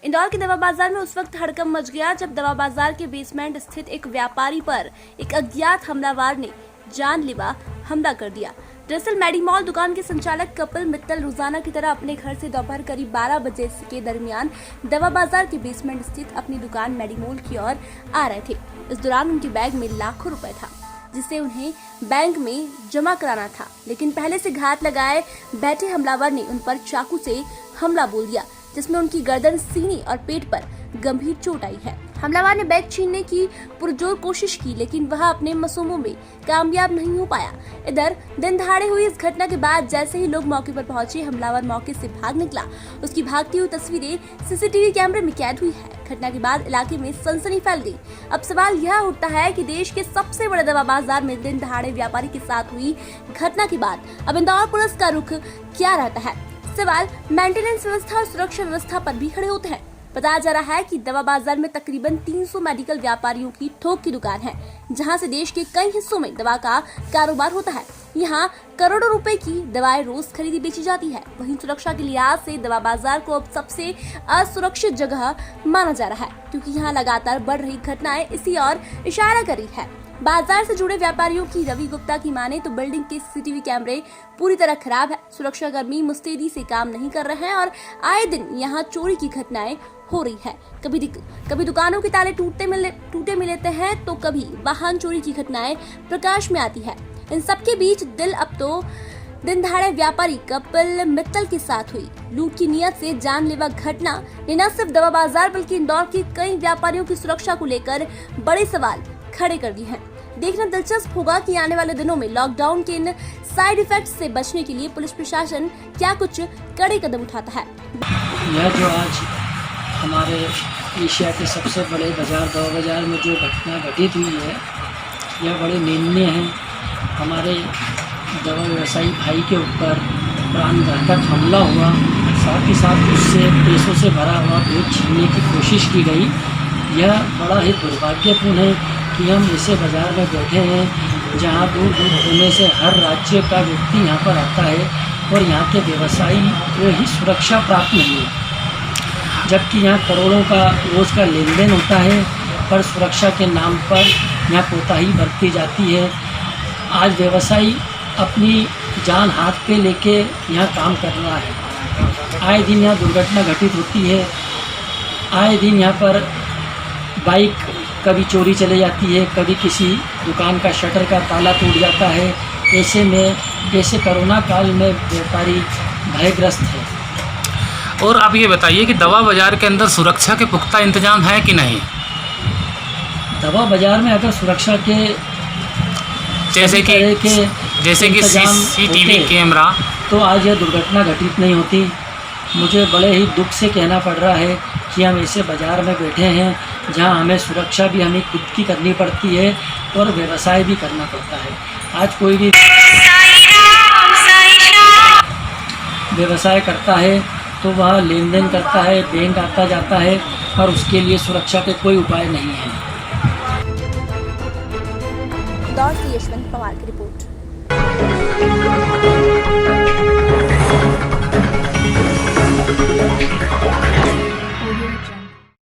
इंदौर के दवा बाजार में उस वक्त हड़कंप मच गया जब दवा बाजार के बेसमेंट स्थित एक व्यापारी पर एक अज्ञात हमलावर ने जानलेवा हमला कर दिया। दरअसल मेडीमॉल दुकान के संचालक कपिल मित्तल रोजाना की तरह अपने घर से दोपहर करीब 12 बजे के दरमियान दवा बाजार के बेसमेंट स्थित अपनी दुकान मेडीमॉल की ओर आ रहे थे। इस दौरान उनके बैग में लाखों रुपए था जिसे उन्हें बैंक में जमा कराना था, लेकिन पहले से घात लगाए बैठे हमलावर ने उन पर चाकू से हमला बोल दिया, जिसमें उनकी गर्दन, सीने और पेट पर गंभीर चोट आई है। हमलावर ने बैग छीनने की पुरजोर कोशिश की, लेकिन वह अपने मंसूबों में कामयाब नहीं हो पाया। इधर दिन दहाड़े हुई इस घटना के बाद जैसे ही लोग मौके पर पहुंचे, हमलावर मौके से भाग निकला। उसकी भागती हुई तस्वीरें सीसीटीवी कैमरे में कैद हुई है। घटना के बाद इलाके में सनसनी फैल गई। अब सवाल यह उठता है कि देश के सबसे बड़े दवा बाजार में दिन दहाड़े व्यापारी के साथ हुई घटना के बाद अब इंदौर पुलिस का रुख क्या रहता है? सवाल मेंटेनेंस व्यवस्था और सुरक्षा व्यवस्था पर भी खड़े होते हैं। बताया जा रहा है कि दवा बाजार में तकरीबन 300 मेडिकल व्यापारियों की थोक की दुकान है, जहां से देश के कई हिस्सों में दवा का कारोबार होता है। यहां करोड़ों रुपए की दवाएं रोज खरीदी बेची जाती है। वहीं सुरक्षा के लिहाज से दवा बाजार को अब सबसे असुरक्षित जगह माना जा रहा है, क्योंकि यहां लगातार बढ़ रही घटनाएं इसी ओर इशारा कर रही है। बाजार से जुड़े व्यापारियों की रवि गुप्ता की माने तो बिल्डिंग के सीसीटीवी कैमरे पूरी तरह खराब है। सुरक्षा कर्मी मुस्तैदी से काम नहीं कर रहे हैं और आए दिन यहां चोरी की घटनाएं हो रही है। कभी दुकानों के ताले टूटे मिलते हैं तो कभी वाहन चोरी की घटनाएं प्रकाश में आती है। इन सबके बीच अब तो दिन दहाड़े व्यापारी कपिल मित्तल के साथ हुई लूट की नियत से जानलेवा घटना ने न सिर्फ दवा बाजार बल्कि इंदौर के कई व्यापारियों की सुरक्षा को लेकर बड़े सवाल खड़े कर दिए हैं। देखना दिलचस्प होगा कि आने वाले दिनों में लॉकडाउन के इन साइड इफेक्ट्स से बचने के लिए पुलिस प्रशासन क्या कुछ कड़े कदम उठाता है। यह जो आज हमारे एशिया के सबसे बड़े बाजार दवा बाजार में जो घटना घटित हुई है, यह बड़े निंदनीय है। हमारे दवा व्यवसायी भाई के ऊपर प्राणघातक हमला हुआ, साथ ही साथ उससे पैसों से भरा हुआ बैग छीनने की कोशिश की गई। यह बड़ा ही दुर्भाग्यपूर्ण है कि हम ऐसे बाज़ार में बैठे हैं जहां दूर दूर होने से हर राज्य का व्यक्ति यहां पर आता है और यहां के व्यवसायी को ही सुरक्षा प्राप्त नहीं है, जबकि यहां करोड़ों का रोज़ का लेन देन होता है, पर सुरक्षा के नाम पर यहां कोताही बरती जाती है। आज व्यवसायी अपनी जान हाथ पे लेके यहां काम कर रहा है। आए दिन यहां दुर्घटना घटित होती है। आए दिन यहां पर बाइक कभी चोरी चले जाती है, कभी किसी दुकान का शटर का ताला टूट जाता है। ऐसे में जैसे कोरोना काल में व्यापारी भयग्रस्त है। और आप ये बताइए कि दवा बाजार के अंदर सुरक्षा के पुख्ता इंतजाम है कि नहीं? दवा बाजार में अगर सुरक्षा के जैसे कि सीसीटीवी कैमरा, तो आज यह दुर्घटना घटित नहीं होती। मुझे बड़े ही दुख से कहना पड़ रहा है कि हम ऐसे बाज़ार में बैठे हैं जहां हमें सुरक्षा भी हमें खुद की करनी पड़ती है और व्यवसाय भी करना पड़ता है। आज कोई भी व्यवसाय करता है तो वह लेन देन करता है, बैंक आता जाता है, और उसके लिए सुरक्षा के कोई उपाय नहीं है। इंदौर से यशवंत पवार की रिपोर्ट।